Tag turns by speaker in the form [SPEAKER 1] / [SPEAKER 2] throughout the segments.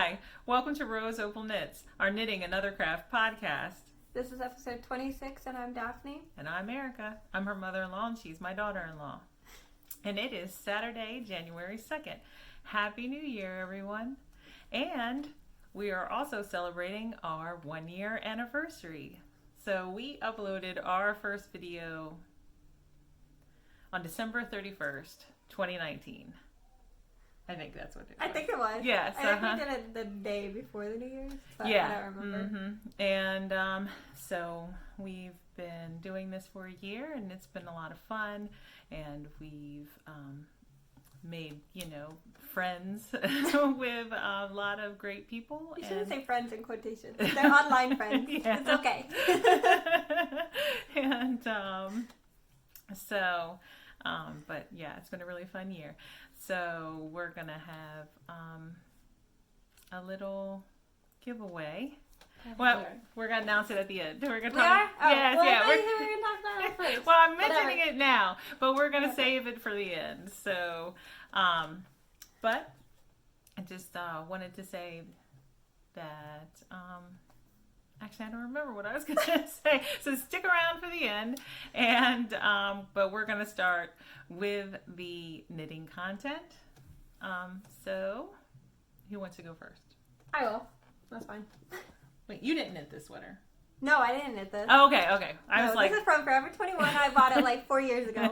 [SPEAKER 1] Hi, welcome to Rose Opal Knits, our Knitting and Other Craft podcast.
[SPEAKER 2] This is episode 26, and I'm Daphne.
[SPEAKER 1] And I'm Erica. I'm her mother-in-law, and she's my daughter-in-law. And it is Saturday, January 2nd. Happy New Year, everyone. And we are also celebrating our 1-year anniversary. So we uploaded our first video on December 31st, 2019. I think that's what it was.
[SPEAKER 2] I think it was.
[SPEAKER 1] Yes.
[SPEAKER 2] I think we did it the day before the New Year's. But
[SPEAKER 1] Yeah.
[SPEAKER 2] I don't remember.
[SPEAKER 1] And so we've been doing this for a year, and it's been a lot of fun. And we've made, friends with a lot of great people.
[SPEAKER 2] You shouldn't say friends in quotations. They're online friends.
[SPEAKER 1] Yeah.
[SPEAKER 2] It's okay.
[SPEAKER 1] And but yeah, it's been a really fun year. So we're going to have a little giveaway. Well, we're going to announce it at the end. We're going to talk.
[SPEAKER 2] Oh,
[SPEAKER 1] Yes,
[SPEAKER 2] well,
[SPEAKER 1] yeah.
[SPEAKER 2] we're going to talk about it first.
[SPEAKER 1] Well, I'm mentioning it now, but we're going to save it for the end. So, but I just wanted to say that, actually, I don't remember what I was going to say. So stick around for the end. And, but we're going to start with the knitting content. So who wants to go first?
[SPEAKER 2] I will. That's fine.
[SPEAKER 1] Wait, you didn't knit this swater.
[SPEAKER 2] No, I didn't knit this.
[SPEAKER 1] Oh, okay. I was like...
[SPEAKER 2] This is from Forever 21. I bought it like 4 years ago.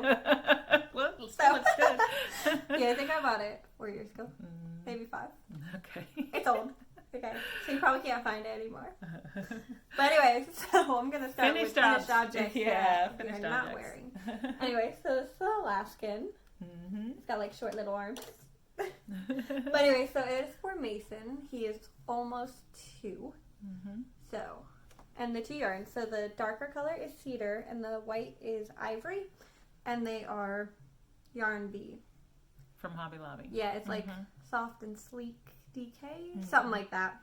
[SPEAKER 1] Well, still looks good.
[SPEAKER 2] Yeah, I think I bought it 4 years ago. Maybe 5.
[SPEAKER 1] Okay.
[SPEAKER 2] It's old. Okay. So you probably can't find it anymore. But anyways, so I'm going to start with finished objects.
[SPEAKER 1] Yeah,
[SPEAKER 2] that
[SPEAKER 1] finished
[SPEAKER 2] you're
[SPEAKER 1] objects.
[SPEAKER 2] not wearing. Anyway, so this is the Alaskan.
[SPEAKER 1] Mm-hmm.
[SPEAKER 2] It's got like short little arms. But anyway, so it is for Mason. He is almost 2.
[SPEAKER 1] Mm-hmm.
[SPEAKER 2] So, and the 2 yarns. So the darker color is Cedar and the white is Ivory. And they are Yarn B.
[SPEAKER 1] From Hobby Lobby.
[SPEAKER 2] Yeah, it's like soft and sleek DK.
[SPEAKER 1] Mm-hmm.
[SPEAKER 2] Something like that.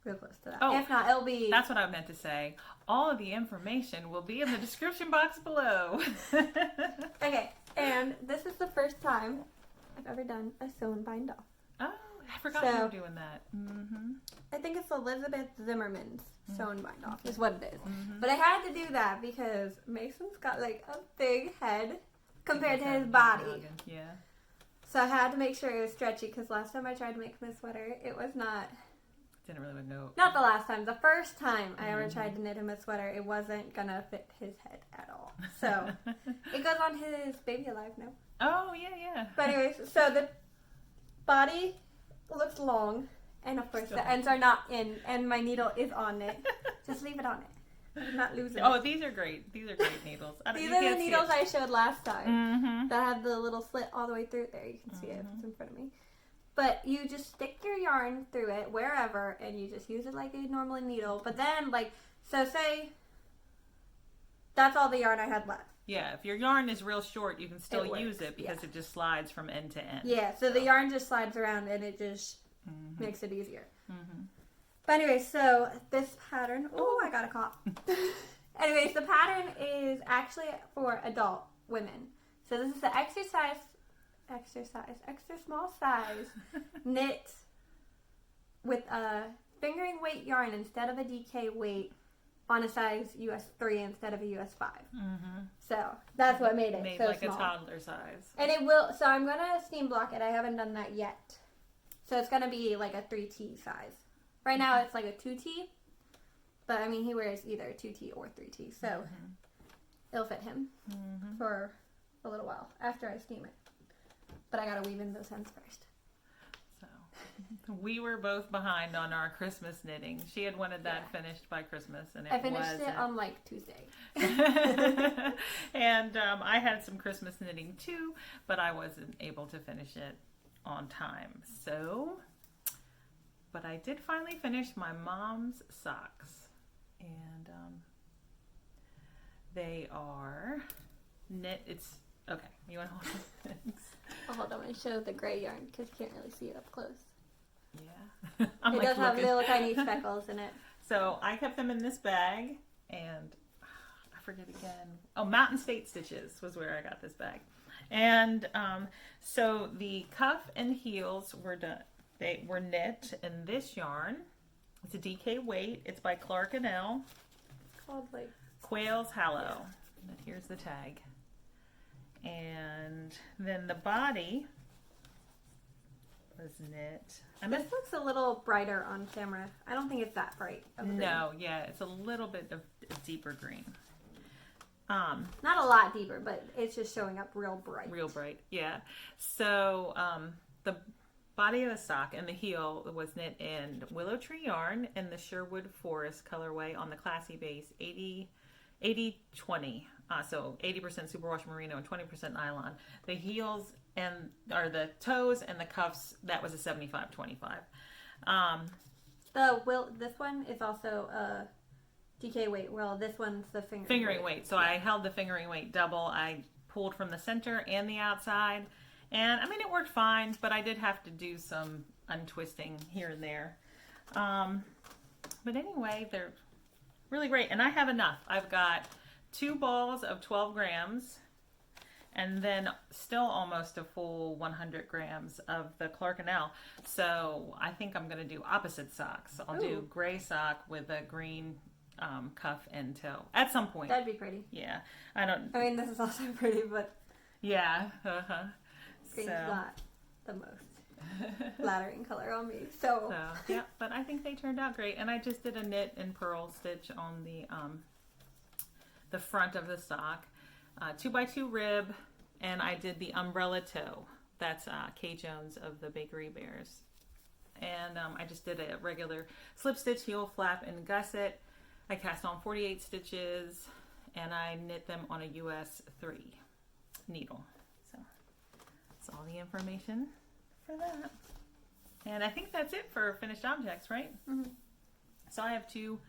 [SPEAKER 2] Real close to that.
[SPEAKER 1] Oh,
[SPEAKER 2] if not, it'll be...
[SPEAKER 1] That's what I meant to say. All of the information will be in the description box below.
[SPEAKER 2] Okay, and this is the first time I've ever done a sew and bind off.
[SPEAKER 1] Oh, I forgot you were doing that. Mm-hmm.
[SPEAKER 2] I think it's Elizabeth Zimmerman's sew and bind off is what it is. Mm-hmm. But I had to do that because Mason's got like a big head compared to his body.
[SPEAKER 1] Yeah.
[SPEAKER 2] So I had to make sure it was stretchy because last time I tried to make him a sweater, it was not...
[SPEAKER 1] Didn't really know.
[SPEAKER 2] Not the last time. The first time I ever tried to knit him a sweater, it wasn't going to fit his head at all. So it goes on his Baby Alive now.
[SPEAKER 1] Oh, yeah.
[SPEAKER 2] But anyways, so the body looks long, and of course the ends are not in, and my needle is on it. Just leave it on it. I'm not losing it.
[SPEAKER 1] Oh, these are great. These are great needles.
[SPEAKER 2] These are the needles I showed last time that have the little slit all the way through there. You can see it if it's in front of me. But you just stick your yarn through it wherever, and you just use it like you normally needle. But then, so say that's all the yarn I had left.
[SPEAKER 1] Yeah, if your yarn is real short, you can still use it because it just slides from end to end.
[SPEAKER 2] Yeah, so the yarn just slides around, and it just makes it easier. But anyway, so this pattern... Oh, I got a cough. Anyways, the pattern is actually for adult women. So this is the extra small size knit with a fingering weight yarn instead of a DK weight on a size US 3 instead of a US 5. So that's what made it so
[SPEAKER 1] like
[SPEAKER 2] small.
[SPEAKER 1] A toddler size.
[SPEAKER 2] And it will, so I'm going to steam block it. I haven't done that yet. So it's going to be like a 3T size. Right now it's like a 2T, but I mean he wears either 2T or 3T, so it'll fit him for a little while after I steam it. But I gotta weave in those ends first.
[SPEAKER 1] So we were both behind on our Christmas knitting. She had wanted that finished by Christmas, and
[SPEAKER 2] I finished it on like Tuesday.
[SPEAKER 1] And I had some Christmas knitting too, but I wasn't able to finish it on time. So, but I did finally finish my mom's socks, and they are knit. It's okay. You want to hold on?
[SPEAKER 2] I'll hold on and show the gray yarn because you can't really see it up close.
[SPEAKER 1] Yeah.
[SPEAKER 2] It does have little tiny speckles in it.
[SPEAKER 1] So I kept them in this bag, and I forget again. Oh, Mountain State Stitches was where I got this bag. And so the cuff and heels were done. They were knit in this yarn. It's a DK weight. It's by Clark and Elle.
[SPEAKER 2] It's called like
[SPEAKER 1] Quails Hallow. And here's the tag. And then the body was knit.
[SPEAKER 2] This looks a little brighter on camera. I don't think it's that bright.
[SPEAKER 1] No, yeah, it's a little bit of a deeper green.
[SPEAKER 2] Not a lot deeper, but it's just showing up real bright.
[SPEAKER 1] Real bright, yeah. So the body of the sock and the heel was knit in willow tree yarn in the Sherwood Forest colorway on the classy base, 80-20. So 80% superwash merino and 20% nylon. The heels or the toes and the cuffs, that was a 75-25.
[SPEAKER 2] This one is also a DK weight. Well, this one's the
[SPEAKER 1] fingering weight. So I held the fingering weight double. I pulled from the center and the outside. And I mean, it worked fine, but I did have to do some untwisting here and there. But anyway, they're really great. And I have enough. I've got 2 balls of 12 grams and then still almost a full 100 grams of the Clark and Elle. So I think I'm going to do opposite socks. I'll do gray sock with a green cuff and toe at some point.
[SPEAKER 2] That'd be pretty.
[SPEAKER 1] Yeah.
[SPEAKER 2] I mean, this is also pretty, but
[SPEAKER 1] yeah.
[SPEAKER 2] Green's not the most flattering color on me. So
[SPEAKER 1] yeah, but I think they turned out great. And I just did a knit and purl stitch on the front of the sock, 2x2 rib, and I did the umbrella toe. That's Kay Jones of the Bakery Bears. And I just did a regular slip stitch, heel flap, and gusset. I cast on 48 stitches, and I knit them on a US 3 needle. So that's all the information for that. And I think that's it for finished objects, right?
[SPEAKER 2] Mm-hmm.
[SPEAKER 1] So I have 2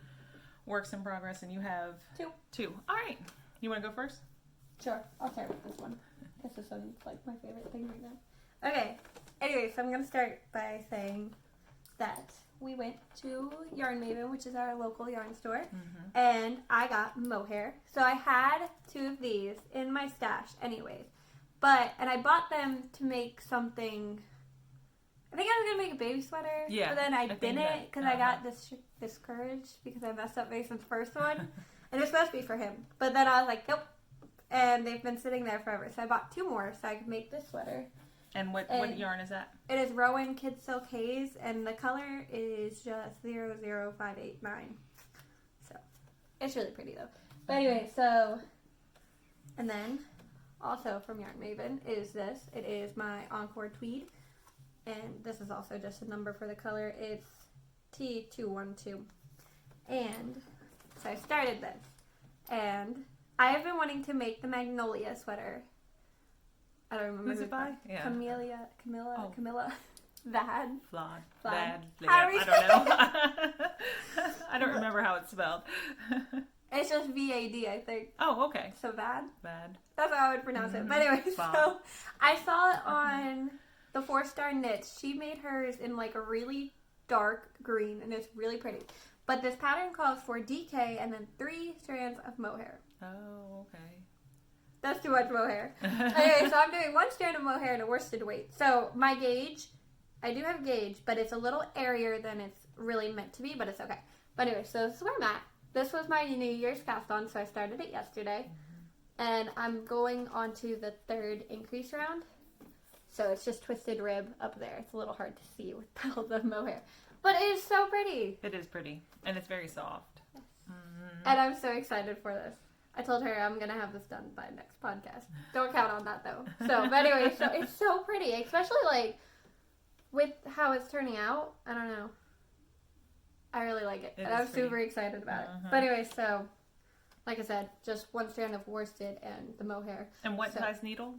[SPEAKER 1] works in progress, and you have 2. All right. You want to go first?
[SPEAKER 2] Sure. I'll start with this one. This is like my favorite thing right now. Okay. Anyway, so I'm going to start by saying that we went to Yarn Maven, which is our local yarn store, and I got mohair. So I had 2 of these in my stash anyways. And I bought them to make something. I think I was going to make a baby sweater. Yeah. But then I didn't because I got discouraged because I messed up Mason's first one. And it was supposed to be for him. But then I was like, nope. And they've been sitting there forever. So I bought 2 more so I could make this sweater.
[SPEAKER 1] And what yarn is that?
[SPEAKER 2] It is Rowan Kidsilk Haze. And the color is just 00589. So it's really pretty though. But anyway, and then also from Yarn Maven is this. It is my Encore Tweed. And this is also just a number for the color. It's T212. And so I started this. And I have been wanting to make the Magnolia sweater. I don't remember.
[SPEAKER 1] Who's it by? Yeah.
[SPEAKER 2] Camilla. Vad.
[SPEAKER 1] Vad. I don't know. I don't remember how it's spelled.
[SPEAKER 2] It's just VAD, I think.
[SPEAKER 1] Oh, okay.
[SPEAKER 2] So Vad.
[SPEAKER 1] Vad.
[SPEAKER 2] That's how I would pronounce it. But anyway, so I saw it on the 4-Star Knits. She made hers in like a really dark green, and it's really pretty. But this pattern calls for DK and then 3 strands of mohair.
[SPEAKER 1] Oh, okay.
[SPEAKER 2] That's too much mohair. Anyway, so I'm doing 1 strand of mohair and a worsted weight. So my gauge, I do have a gauge, but it's a little airier than it's really meant to be, but it's okay. But anyway, so this is where I'm at. This was my New Year's cast on, so I started it yesterday. And I'm going on to the 3rd increase round. So it's just twisted rib up there. It's a little hard to see with all the mohair. But it is so pretty.
[SPEAKER 1] It is pretty. And it's very soft.
[SPEAKER 2] Yes. And I'm so excited for this. I told her I'm going to have this done by next podcast. Don't count on that, though. So, but anyway, so it's so pretty. Especially, like, with how it's turning out. I don't know. I really like it. And I'm super excited about it. But anyway, so, like I said, just 1 strand of worsted and the mohair.
[SPEAKER 1] And what size needle?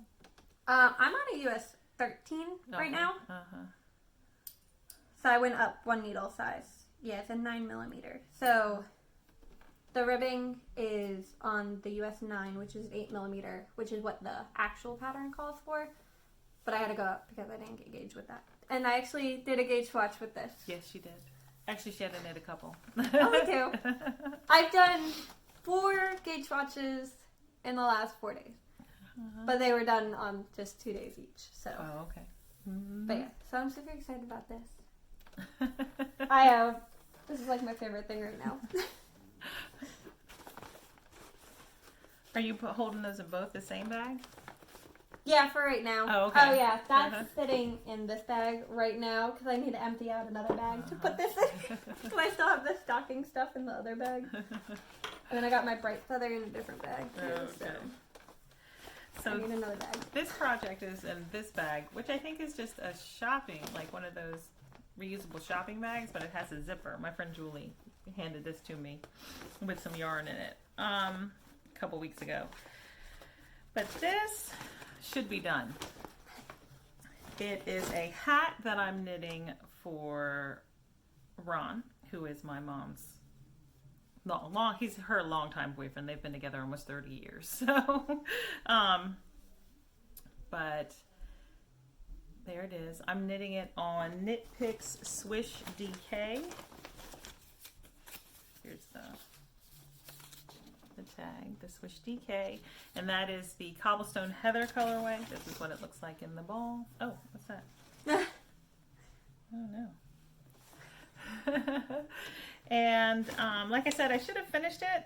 [SPEAKER 2] I'm on a US 13 right now. So I went up 1 needle size. Yeah, it's a 9mm. So the ribbing is on the US 9, which is 8mm, which is what the actual pattern calls for. But I had to go up because I didn't get gauge with that. And I actually did a gauge swatch with this.
[SPEAKER 1] Yes, she did. Actually, she had to knit a couple.
[SPEAKER 2] Oh, me too. I've done 4 gauge swatches in the last 4 days. But they were done on just 2 days each. So.
[SPEAKER 1] Oh, okay.
[SPEAKER 2] But yeah, so I'm super excited about this. I have. This is like my favorite thing right now.
[SPEAKER 1] Are you holding those in both the same bag?
[SPEAKER 2] Yeah, for right now.
[SPEAKER 1] Oh, okay.
[SPEAKER 2] Oh, yeah. That's sitting in this bag right now because I need to empty out another bag to put this in. Because I still have the stocking stuff in the other bag. And then I got my bright feather in a different bag too.
[SPEAKER 1] Okay.
[SPEAKER 2] So I need another bag.
[SPEAKER 1] This project is in this bag, which I think is just a shopping, like one of those reusable shopping bags, but it has a zipper. My friend Julie handed this to me with some yarn in it a couple weeks ago. But this should be done. It is a hat that I'm knitting for Ron, who is my mom's he's her longtime boyfriend. They've been together almost 30 years. So, but there it is. I'm knitting it on Knit Picks Swish DK. Here's the tag, the Swish DK, and that is the Cobblestone Heather colorway. This is what it looks like in the ball. Oh, what's that? Oh no. And like I said, I should have finished it,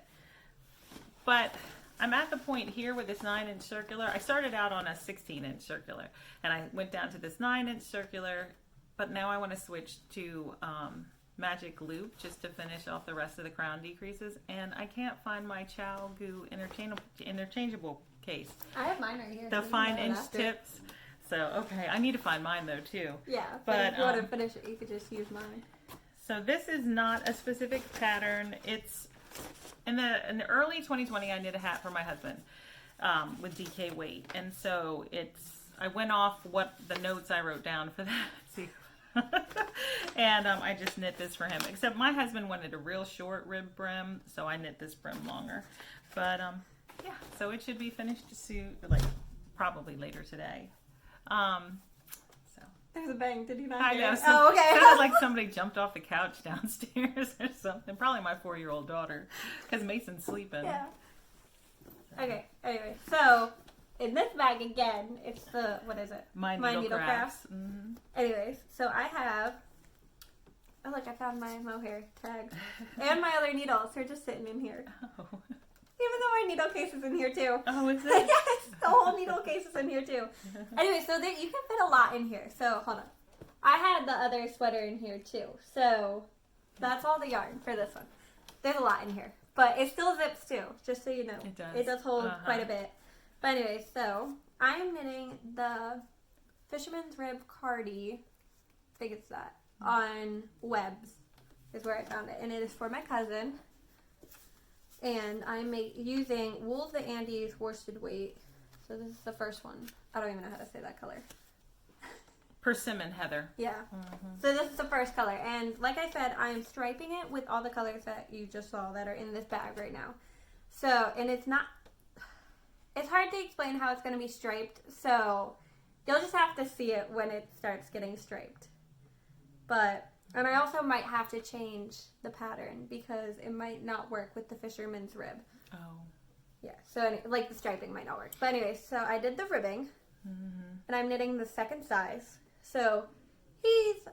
[SPEAKER 1] but I'm at the point here with this 9-inch circular. I started out on a 16-inch circular, and I went down to this 9-inch circular, but now I want to switch to magic loop just to finish off the rest of the crown decreases, and I can't find my Chow Goo interchangeable case.
[SPEAKER 2] I have mine right here.
[SPEAKER 1] The fine inch tips. So, okay, I need to find mine though too.
[SPEAKER 2] Yeah, but if you want to finish it, you could just use mine.
[SPEAKER 1] So this is not a specific pattern. It's in the early 2020, I knit a hat for my husband with DK weight, and so I went off what the notes I wrote down for that. See, and I just knit this for him. Except my husband wanted a real short rib brim, so I knit this brim longer. But yeah, so it should be finished to suit, like probably later today.
[SPEAKER 2] There's a bang. Did you not
[SPEAKER 1] I
[SPEAKER 2] hear
[SPEAKER 1] know.
[SPEAKER 2] it? Oh, okay.
[SPEAKER 1] It sounded like somebody jumped off the couch downstairs or something. Probably my 4-year-old daughter, because Mason's sleeping.
[SPEAKER 2] Yeah. Okay. Anyway, so in this bag again, it's the what is it?
[SPEAKER 1] My needle crafts. Mm-hmm.
[SPEAKER 2] Anyways, so I have. Oh look! I found my mohair tags and my other needles. They're just sitting in here.
[SPEAKER 1] Oh.
[SPEAKER 2] Even though my needle case is in here too.
[SPEAKER 1] Oh, is it?
[SPEAKER 2] Yes, the whole needle case is in here too. Anyway, so there, you can fit a lot in here. So hold on. I had the other sweater in here too. So that's all the yarn for this one. There's a lot in here. But it still zips too, just so you know.
[SPEAKER 1] It does.
[SPEAKER 2] It does hold quite a bit. But anyway, so I'm knitting the Fisherman's Rib Cardi, I think it's that, on webs is where I found it. And it is for my cousin. And I'm using Wool of the Andes worsted weight. So this is the first one. I don't even know how to say that color.
[SPEAKER 1] Persimmon heather.
[SPEAKER 2] Yeah. Mm-hmm. So this is the first color. And like I said, I am striping it with all the colors that you just saw that are in this bag right now. So, and it's hard to explain how it's going to be striped. So you'll just have to see it when it starts getting striped. And I also might have to change the pattern because it might not work with the fisherman's rib.
[SPEAKER 1] Oh.
[SPEAKER 2] Yeah, so like the striping might not work. But anyway, so I did the ribbing, and I'm knitting the second size. So he's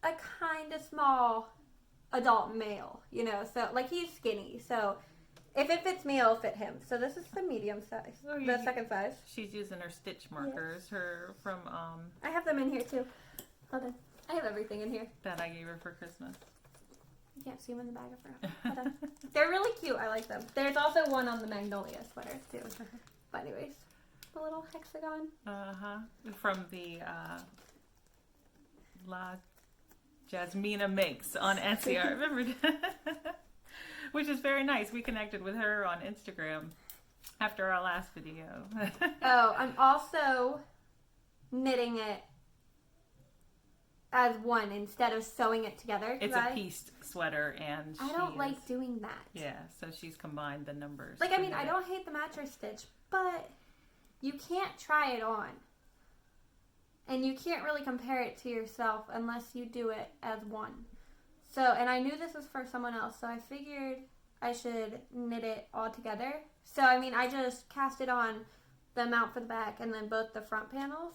[SPEAKER 2] a kind of small adult male, you know, so like he's skinny. So if it fits me, it'll fit him. So this is the medium size, the second size.
[SPEAKER 1] She's using her stitch markers, her from
[SPEAKER 2] I have them in here too. Hold on. I have everything in here.
[SPEAKER 1] that I gave her for Christmas.
[SPEAKER 2] You can't see them in the bag up front. They're really cute. I like them. There's also one on the Magnolia sweater too. But anyways, the little hexagon.
[SPEAKER 1] From the La Jasmina Makes on Etsy. I remember that. Which is very nice. We connected with her on Instagram after our last video.
[SPEAKER 2] Oh, I'm also knitting it as one instead of sewing it together.
[SPEAKER 1] It's a pieced sweater, and
[SPEAKER 2] I don't like doing that.
[SPEAKER 1] Yeah, so she's combined the numbers.
[SPEAKER 2] Like, I mean, I don't hate the matcher stitch, but you can't try it on. And you can't really compare it to yourself unless you do it as one. So, and I knew this was for someone else, so I figured I should knit it all together. So, I mean, I just cast it on the mount for the back and then both the front panels.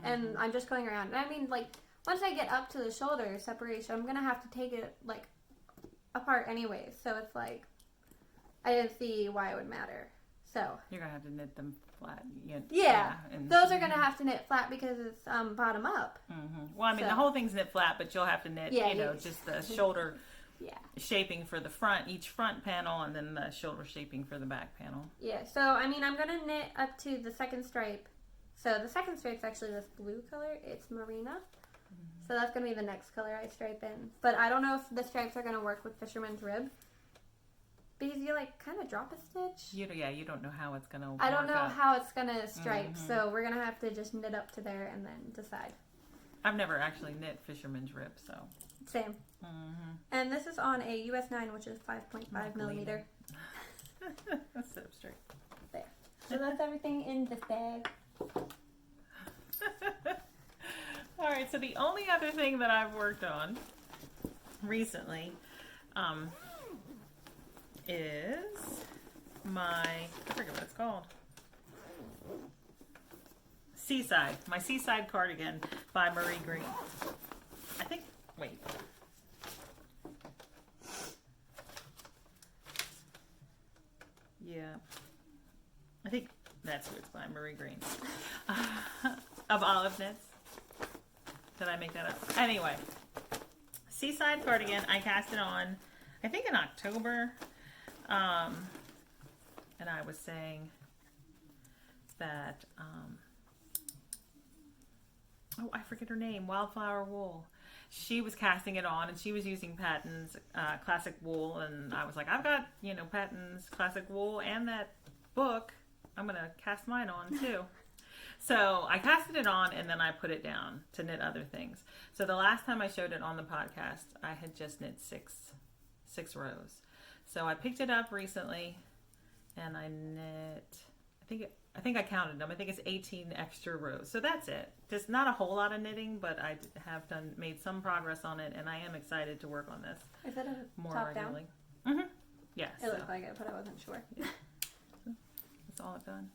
[SPEAKER 2] And I'm just going around. And I mean, like, once I get up to the shoulder separation, I'm gonna have to take it like apart anyways. So it's like I didn't see why it would matter. So
[SPEAKER 1] you're gonna have to knit them flat.
[SPEAKER 2] Yeah,
[SPEAKER 1] and
[SPEAKER 2] those are gonna have to knit flat because it's bottom up.
[SPEAKER 1] Well, I mean, the whole thing's knit flat, but you'll have to knit, just the shoulder shaping for the front, each front panel, and then the shoulder shaping for the back panel.
[SPEAKER 2] Yeah. So I mean, I'm gonna knit up to the second stripe. So the second stripe's actually this blue color. It's Marina. So that's gonna be the next color I stripe in. But I don't know if the stripes are gonna work with Fisherman's Rib. Because you like kind of drop a stitch.
[SPEAKER 1] You don't know how it's gonna.
[SPEAKER 2] I don't know how it's gonna stripe, so we're gonna have to just knit up to there and then decide.
[SPEAKER 1] I've never actually knit Fisherman's Rib, so.
[SPEAKER 2] Same. And this is on a US 9, which is 5.5 millimeter.
[SPEAKER 1] That's so straight.
[SPEAKER 2] There. So that's everything in this bag.
[SPEAKER 1] All right. So the only other thing that I've worked on recently. Is I forget what it's called. My Seaside cardigan by Marie Green. I think, wait. Yeah. I think that's who it's by, Marie Green. Of Olive Knits. Did I make that up? Anyway. Seaside cardigan, I cast it on, I think in October. And I was saying that, I forget her name, Wildflower Wool. She was casting it on and she was using Patton's classic wool. And I was like, I've got, Patton's classic wool and that book. I'm going to cast mine on too. So I casted it on and then I put it down to knit other things. So the last time I showed it on the podcast, I had just knit six rows. So I picked it up recently, and I knit. I think I counted them. I think it's 18 extra rows. So that's it. Just not a whole lot of knitting, but I have made some progress on it, and I am excited to work on this.
[SPEAKER 2] Is it a
[SPEAKER 1] more
[SPEAKER 2] top
[SPEAKER 1] regularly.
[SPEAKER 2] Down?
[SPEAKER 1] Yes.
[SPEAKER 2] It looked like it, but I wasn't sure.
[SPEAKER 1] Yeah. That's all I've done.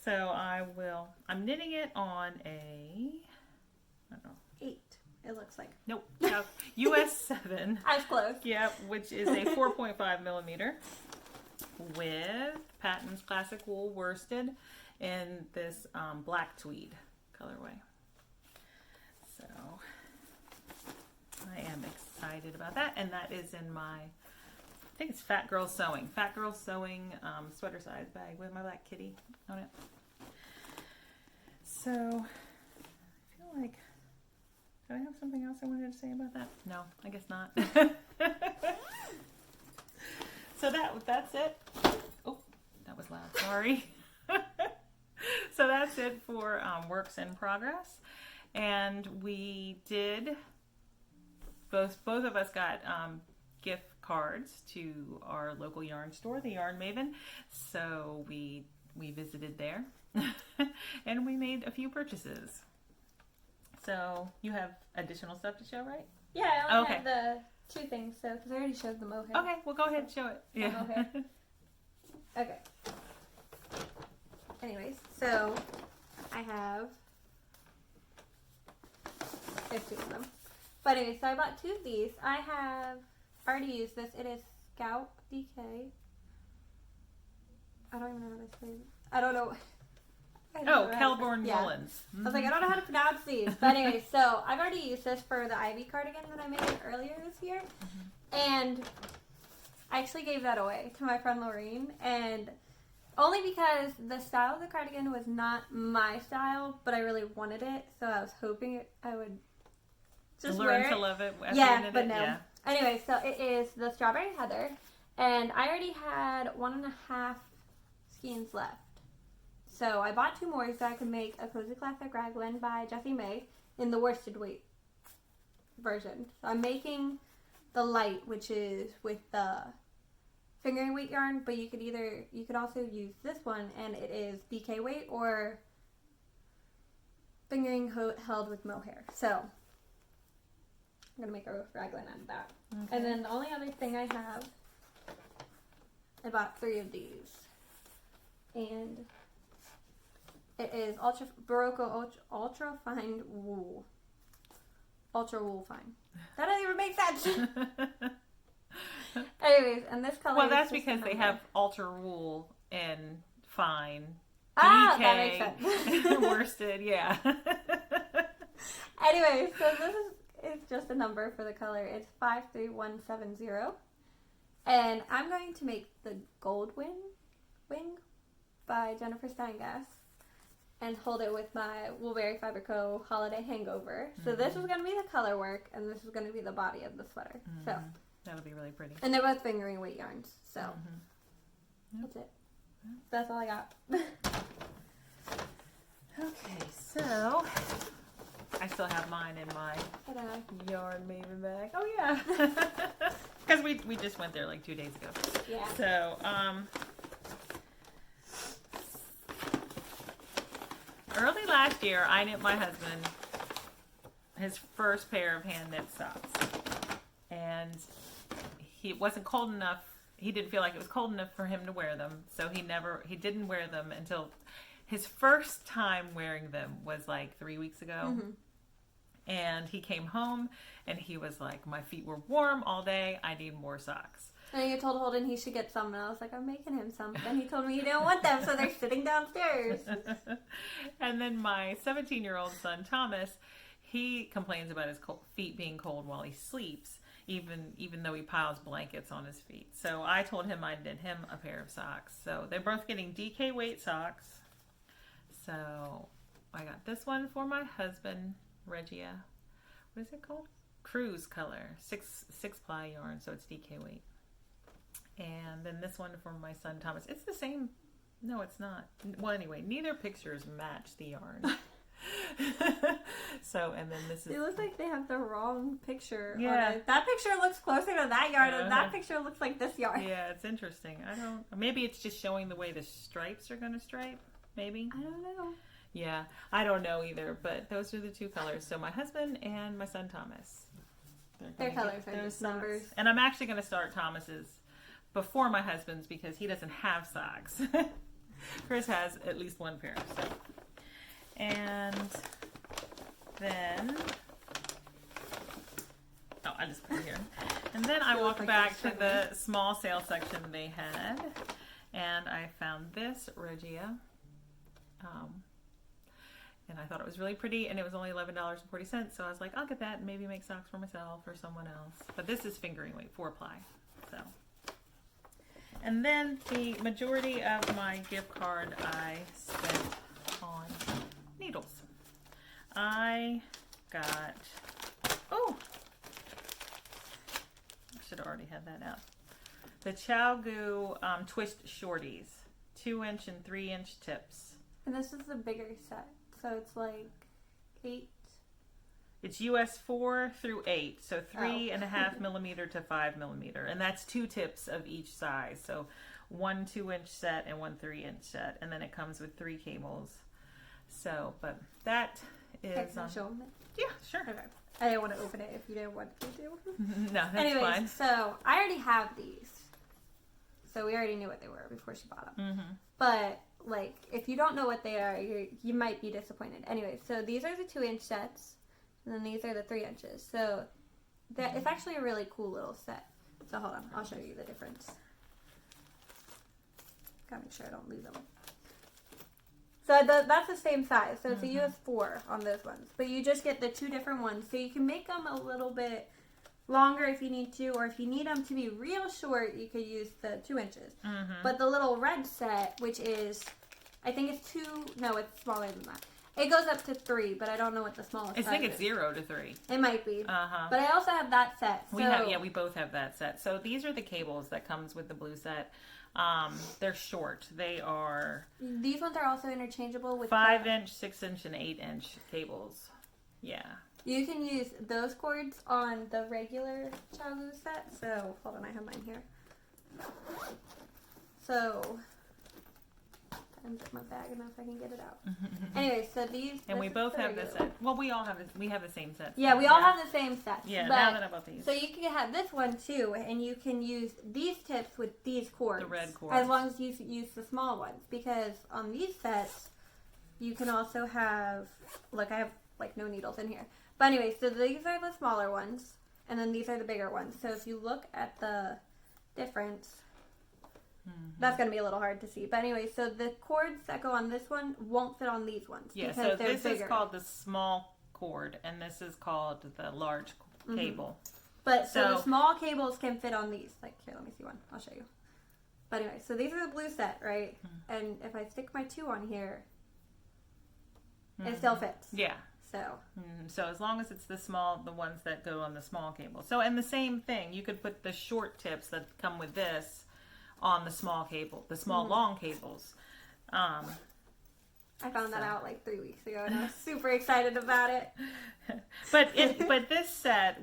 [SPEAKER 1] So I'm knitting it on I don't know.
[SPEAKER 2] 8. It looks like.
[SPEAKER 1] Nope. US 7.
[SPEAKER 2] I was close.
[SPEAKER 1] Yep, which is a 4.5 millimeter with Patton's classic wool worsted in this black tweed colorway. So I am excited about that, and that is in my, I think it's Fat Girl Sewing sweater size bag with my black kitty on it. So I feel like, do I have something else I wanted to say about that? No, I guess not. So that's it. Oh, that was loud. Sorry. So that's it for works in progress. And we did, both of us got gift cards to our local yarn store, the Yarn Maven. So we visited there and we made a few purchases. So you have additional stuff to show, right?
[SPEAKER 2] Yeah, I only have the 2 things, so because I already showed the mohair.
[SPEAKER 1] Okay, well go ahead and show it. Yeah.
[SPEAKER 2] Mohair. Okay. Anyways, so I have 2 of them. But anyway, so I bought 2 of these. I have already used this. It is Scout DK. I don't even know how to say it. I don't know.
[SPEAKER 1] Kelborn Mullins.
[SPEAKER 2] I was like, I don't know how to pronounce these. But anyway, so I've already used this for the Ivy cardigan that I made earlier this year. And I actually gave that away to my friend Lorraine. And only because the style of the cardigan was not my style, but I really wanted it. So I was hoping I would just
[SPEAKER 1] learn
[SPEAKER 2] wear it.
[SPEAKER 1] To love it.
[SPEAKER 2] Yeah, but no. Yeah. Anyway, so it is the Strawberry Heather. And I already had 1.5 skeins left. So I bought 2 more so I could make a Cozy Classic Raglan by Jessie May in the worsted weight version. So I'm making the light, which is with the fingering weight yarn, but you could also use this one, and it is DK weight or fingering held with mohair. So I'm gonna make a raglan out of that. Okay. And then the only other thing I have, I bought 3 of these, and It is Barocco Ultra Fine Wool. Ultra Wool Fine. That doesn't even make sense. Anyways, and this color.
[SPEAKER 1] Well, that's because they have ultra wool and fine.
[SPEAKER 2] That makes sense.
[SPEAKER 1] Worsted, yeah.
[SPEAKER 2] Anyway, so this is just a number for the color. It's 53170. And I'm going to make the Gold Wing by Jennifer Steingass and hold it with my Woolberry Fiber Co. Holiday Hangover. So this is going to be the color work, and this is going to be the body of the sweater. So
[SPEAKER 1] that'll be really pretty.
[SPEAKER 2] And they're both fingering weight yarns. So that's it. That's all I got.
[SPEAKER 1] Okay, so I still have mine in my yarn maven bag. Oh yeah, because we just went there like 2 days ago.
[SPEAKER 2] Yeah.
[SPEAKER 1] So early last year, I knit my husband his first pair of hand knit socks, and it wasn't cold enough. He didn't feel like it was cold enough for him to wear them, so he didn't wear them until his first time wearing them was like 3 weeks ago. And he came home and he was like, my feet were warm all day. I need more socks.
[SPEAKER 2] And you told Holden he should get some, and I was like, I'm making him some. And he told me he didn't want them, so they're sitting downstairs.
[SPEAKER 1] And then my 17-year-old son, Thomas, he complains about his feet being cold while he sleeps, even though he piles blankets on his feet. So I told him I'd knit him a pair of socks. So they're both getting DK weight socks. So I got this one for my husband, Regia. What is it called? Cruise color. Six ply yarn, so it's DK weight. And then this one for my son, Thomas. It's the same. No, it's not. Well, anyway, neither pictures match the yarn. So, and then this is...
[SPEAKER 2] It looks like they have the wrong picture.
[SPEAKER 1] Yeah.
[SPEAKER 2] On it. That picture looks closer to that yarn, and that picture looks like this yarn.
[SPEAKER 1] Yeah, it's interesting. Maybe it's just showing the way the stripes are going to stripe. Maybe.
[SPEAKER 2] I don't know.
[SPEAKER 1] Yeah, I don't know either, but those are the two colors. So my husband and my son Thomas.
[SPEAKER 2] Their colors are just numbers.
[SPEAKER 1] And I'm actually going to start Thomas's before my husband's because he doesn't have socks. Chris has at least one pair. So. And then... Oh, I just put it here. And then I walked back to the small sale section they had. And I found this Regia. And I thought it was really pretty, and it was only $11.40, so I was like, I'll get that and maybe make socks for myself or someone else. But this is fingering weight, 4-ply. So. And then the majority of my gift card I spent on needles. I got, I should have already had that out. The ChowGoo Twist Shorties, 2-inch and 3-inch tips.
[SPEAKER 2] And this is the bigger set. So it's like 8.
[SPEAKER 1] It's US 4 through 8, so 3.5 millimeter to 5 millimeter, and that's 2 tips of each size. So 1 2-inch set and 1 3-inch set, and then it comes with 3 cables. So, but that is.
[SPEAKER 2] Can I show them it?
[SPEAKER 1] Yeah, sure.
[SPEAKER 2] Okay. I didn't want to open it if you didn't want to do.
[SPEAKER 1] No, that's
[SPEAKER 2] Anyways,
[SPEAKER 1] fine.
[SPEAKER 2] So I already have these, so we already knew what they were before she bought them. But like, if you don't know what they are, you might be disappointed. Anyway, so these are the 2-inch sets, and then these are the 3 inches. So it's actually a really cool little set. So hold on, I'll show you the difference. Gotta make sure I don't lose them. So that's the same size. So it's a US 4 on those ones, but you just get the 2 different ones. So you can make them a little bit longer if you need to, or if you need them to be real short, you could use the 2 inches. But the little red set, which is, I think it's 2, no, it's smaller than that. It goes up to 3, but I don't know what the smallest size is.
[SPEAKER 1] I think it's 0 to 3.
[SPEAKER 2] It might be. But I also have that set. So
[SPEAKER 1] we both have that set. So these are the cables that comes with the blue set. They're short. They are...
[SPEAKER 2] These ones are also interchangeable with
[SPEAKER 1] 5-inch, 6-inch, and 8-inch cables. Yeah.
[SPEAKER 2] You can use those cords on the regular ChowGoo set. So, hold on, I have mine here. So, unzip my bag enough I can get it out. Anyway, so these...
[SPEAKER 1] And we both have this set. Well, we all have this. We have the same set.
[SPEAKER 2] Yeah, we all have the same set.
[SPEAKER 1] Yeah, now that I bought these.
[SPEAKER 2] So you can have this one too, and you can use these tips with these cords.
[SPEAKER 1] The red cords.
[SPEAKER 2] As long as you use the small ones. Because on these sets, you can also have, look, I have like no needles in here. But anyway, so these are the smaller ones, and then these are the bigger ones. So if you look at the difference, that's going to be a little hard to see. But anyway, so the cords that go on this one won't fit on these ones.
[SPEAKER 1] Yeah,
[SPEAKER 2] because
[SPEAKER 1] so
[SPEAKER 2] they're
[SPEAKER 1] this
[SPEAKER 2] bigger.
[SPEAKER 1] is called the small cord, and this is called the large cable.
[SPEAKER 2] But so the small cables can fit on these. Like, here, let me see one. I'll show you. But anyway, so these are the blue set, right? And if I stick my 2 on here, it still fits.
[SPEAKER 1] Yeah. So as long as it's the ones that go on the small cable. So, and the same thing, you could put the short tips that come with this on the small cable, the small long cables.
[SPEAKER 2] I found that out like 3 weeks ago, and I was super excited about it.
[SPEAKER 1] But this set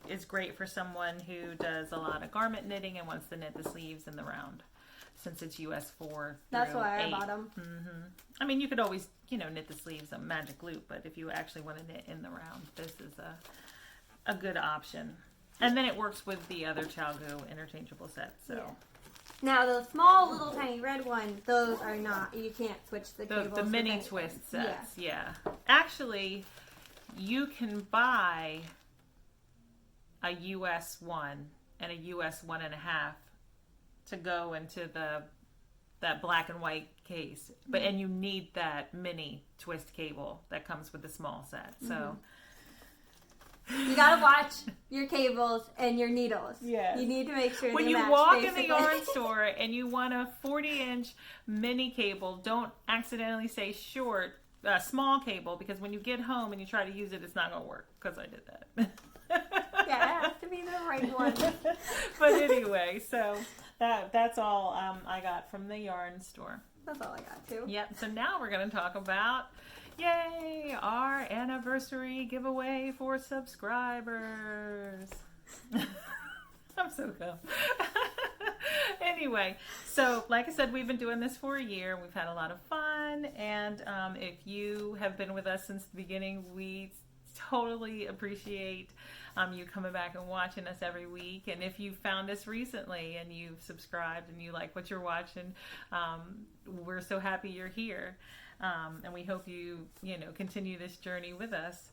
[SPEAKER 1] is great for someone who does a lot of garment knitting and wants to knit the sleeves in the round, since it's US 4.
[SPEAKER 2] That's why
[SPEAKER 1] 8.
[SPEAKER 2] I bought them.
[SPEAKER 1] I mean, you could always, knit the sleeves a magic loop, but if you actually want to knit in the round, this is a good option. And then it works with the other ChalGo interchangeable set. So.
[SPEAKER 2] Yeah. Now, the small little tiny red ones, those are not. You can't switch the cables.
[SPEAKER 1] The mini twist sets, yeah. Actually, you can buy a US 1 and a US 1.5 to go into that black and white case. And you need that mini twist cable that comes with the small set. So.
[SPEAKER 2] You gotta watch your cables and your needles.
[SPEAKER 1] Yes.
[SPEAKER 2] You need to make sure
[SPEAKER 1] when
[SPEAKER 2] they
[SPEAKER 1] you
[SPEAKER 2] match,
[SPEAKER 1] walk
[SPEAKER 2] basically.
[SPEAKER 1] in the yarn store and you want a 40-inch mini cable, don't accidentally say small cable, because when you get home and you try to use it, it's not going to work, because I did that.
[SPEAKER 2] Yeah, it has to be the right one.
[SPEAKER 1] But anyway, so that's all I got from the yarn store.
[SPEAKER 2] That's all I got too.
[SPEAKER 1] Yep, so now we're going to talk about, yay, our anniversary giveaway for subscribers. I'm so dumb. Anyway, so like I said, we've been doing this for a year. We've had a lot of fun. And if you have been with us since the beginning, we totally appreciate you coming back and watching us every week. And if you found us recently and you've subscribed and you like what you're watching, we're so happy you're here. And we hope you continue this journey with us.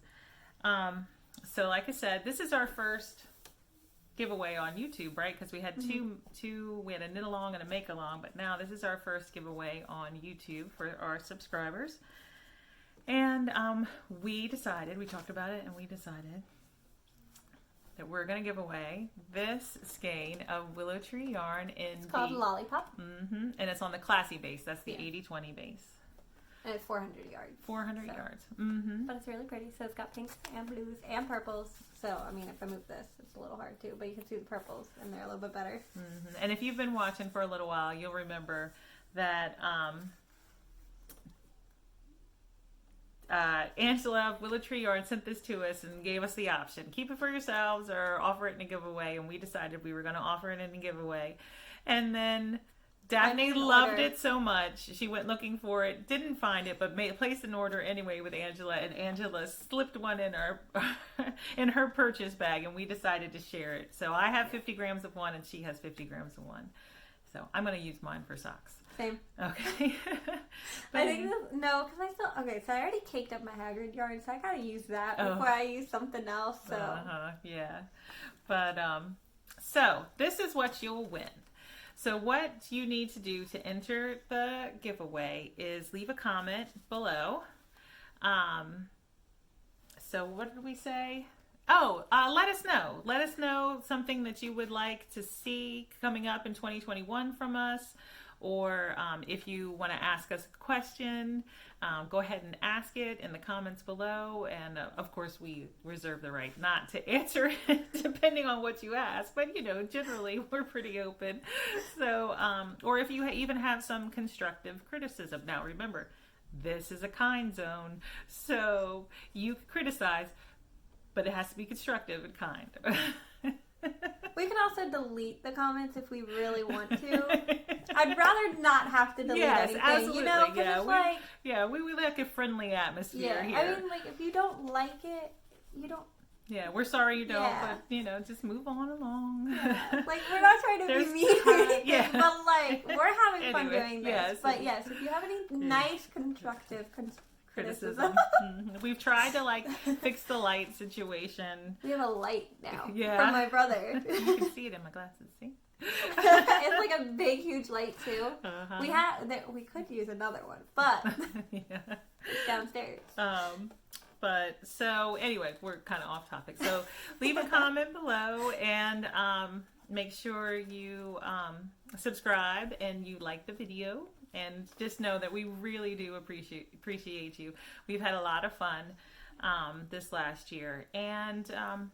[SPEAKER 1] So like I said, this is our first giveaway on YouTube, right? Because we had two, we had a knit along and a make along, but now this is our first giveaway on YouTube for our subscribers. And we talked about it, and we decided that we're going to give away this skein of willow tree yarn in
[SPEAKER 2] It's called Lollipop.
[SPEAKER 1] And it's on the classy base. That's the 80/20 base.
[SPEAKER 2] And it's 400 yards.
[SPEAKER 1] 400 yards.
[SPEAKER 2] But it's really pretty. So it's got pinks and blues and purples. So, I mean, if I move this, it's a little hard too. But you can see the purples, and they're a little bit better.
[SPEAKER 1] And if you've been watching for a little while, you'll remember that Angela of Willow Tree Yarn sent this to us and gave us the option. Keep it for yourselves or offer it in a giveaway. And we decided we were going to offer it in a giveaway. And then Daphne loved it so much. She went looking for it, didn't find it, but placed an order anyway with Angela. And Angela slipped one in her purchase bag, and we decided to share it. So I have 50 grams of one, and she has 50 grams of one. So I'm going to use mine for socks.
[SPEAKER 2] Same.
[SPEAKER 1] Okay.
[SPEAKER 2] I think because so I already caked up my Haggard yarn, so I gotta use that before I use something else. So
[SPEAKER 1] yeah, but so this is what you'll win. So what you need to do to enter the giveaway is leave a comment below. So what did we say? Let us know. Let us know something that you would like to see coming up in 2021 from us. Or if you want to ask us a question, go ahead and ask it in the comments below. And of course, we reserve the right not to answer it depending on what you ask. But, generally, we're pretty open. So, or if you even have some constructive criticism. Now, remember, this is a kind zone. So you can criticize, but it has to be constructive and kind.
[SPEAKER 2] We can also delete the comments if we really want to. I'd rather not have to delete anything.
[SPEAKER 1] Absolutely. We like a friendly atmosphere here.
[SPEAKER 2] I mean, if you don't like it, you don't
[SPEAKER 1] Yeah, we're sorry you don't,
[SPEAKER 2] Yeah.
[SPEAKER 1] but you know, just move on along.
[SPEAKER 2] Like, we're not trying to
[SPEAKER 1] There's
[SPEAKER 2] be mean or
[SPEAKER 1] time,
[SPEAKER 2] anything,
[SPEAKER 1] yeah.
[SPEAKER 2] but like, we're having fun
[SPEAKER 1] Anyway,
[SPEAKER 2] doing this.
[SPEAKER 1] yes.
[SPEAKER 2] But yes, if you have any nice constructive criticism.
[SPEAKER 1] We've tried to like fix the light situation.
[SPEAKER 2] We have a light now
[SPEAKER 1] Yeah.
[SPEAKER 2] from my brother.
[SPEAKER 1] You can see it in my glasses. See?
[SPEAKER 2] It's like a big, huge light too.
[SPEAKER 1] Uh-huh.
[SPEAKER 2] We could use another one, but
[SPEAKER 1] Yeah.
[SPEAKER 2] it's downstairs.
[SPEAKER 1] But so anyway, we're kind of off topic. So leave a comment below and make sure you subscribe and you like the video. And just know that we really do appreciate you. We've had a lot of fun this last year. And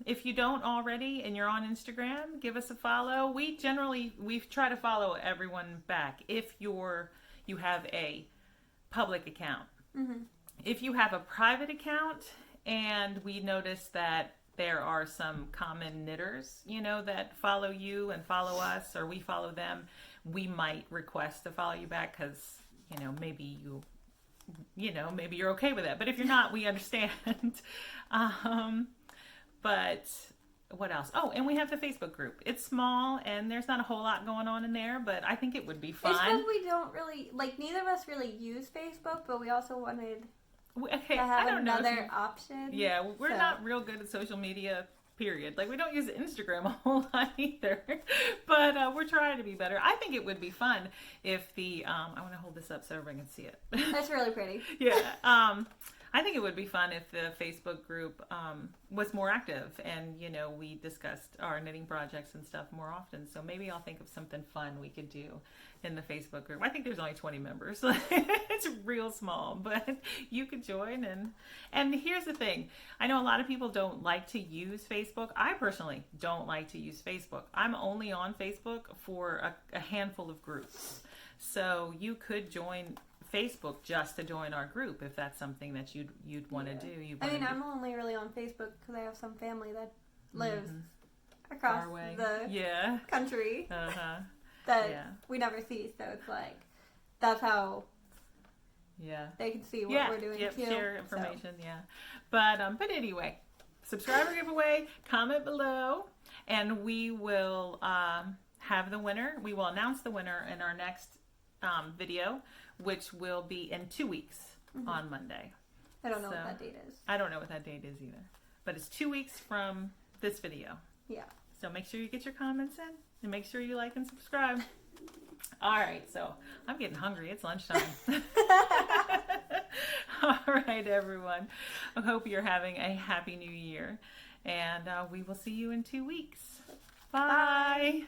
[SPEAKER 1] if you don't already and you're on Instagram, give us a follow. We try to follow everyone back if you have a public account.
[SPEAKER 2] Mm-hmm.
[SPEAKER 1] If you have a private account and we notice that there are some common knitters, you know, that follow you and follow us, or we follow them, we might request to follow you back because, you know, maybe maybe you're okay with that. But if you're not, we understand. But what else? Oh, and we have the Facebook group. It's small and there's not a whole lot going on in there, but I think it would be fun.
[SPEAKER 2] It's because we don't really, like, neither of us really use Facebook, but we also wanted
[SPEAKER 1] Okay,
[SPEAKER 2] to have
[SPEAKER 1] I don't know.
[SPEAKER 2] another option.
[SPEAKER 1] Yeah, we're not real good at social media, period. Like, we don't use Instagram a whole lot either, but we're trying to be better. I think it would be fun if I want to hold this up so everyone can see it.
[SPEAKER 2] That's really pretty.
[SPEAKER 1] Yeah. I think it would be fun if the Facebook group was more active and, you know, we discussed our knitting projects and stuff more often. So maybe I'll think of something fun we could do in the Facebook group. I think there's only 20 members. It's real small, but you could join. And here's the thing. I know a lot of people don't like to use Facebook. I personally don't like to use Facebook. I'm only on Facebook for a handful of groups. So you could join Facebook just to join our group if that's something that you'd want to do.
[SPEAKER 2] I'm only really on Facebook because I have some family that lives across the country that we never see. So it's like that's how they can see what we're doing too.
[SPEAKER 1] Share information. So. Yeah, but anyway, subscriber giveaway. Comment below, and we will have the winner. We will announce the winner in our next video, which will be in 2 weeks on Monday.
[SPEAKER 2] I don't know what that date is.
[SPEAKER 1] I don't know what that date is either. But it's 2 weeks from this video. Yeah. So make sure you get your comments in and make sure you like and subscribe. All right. So I'm getting hungry. It's lunchtime. All right, everyone. I hope you're having a happy new year. And we will see you in 2 weeks. Bye. Bye.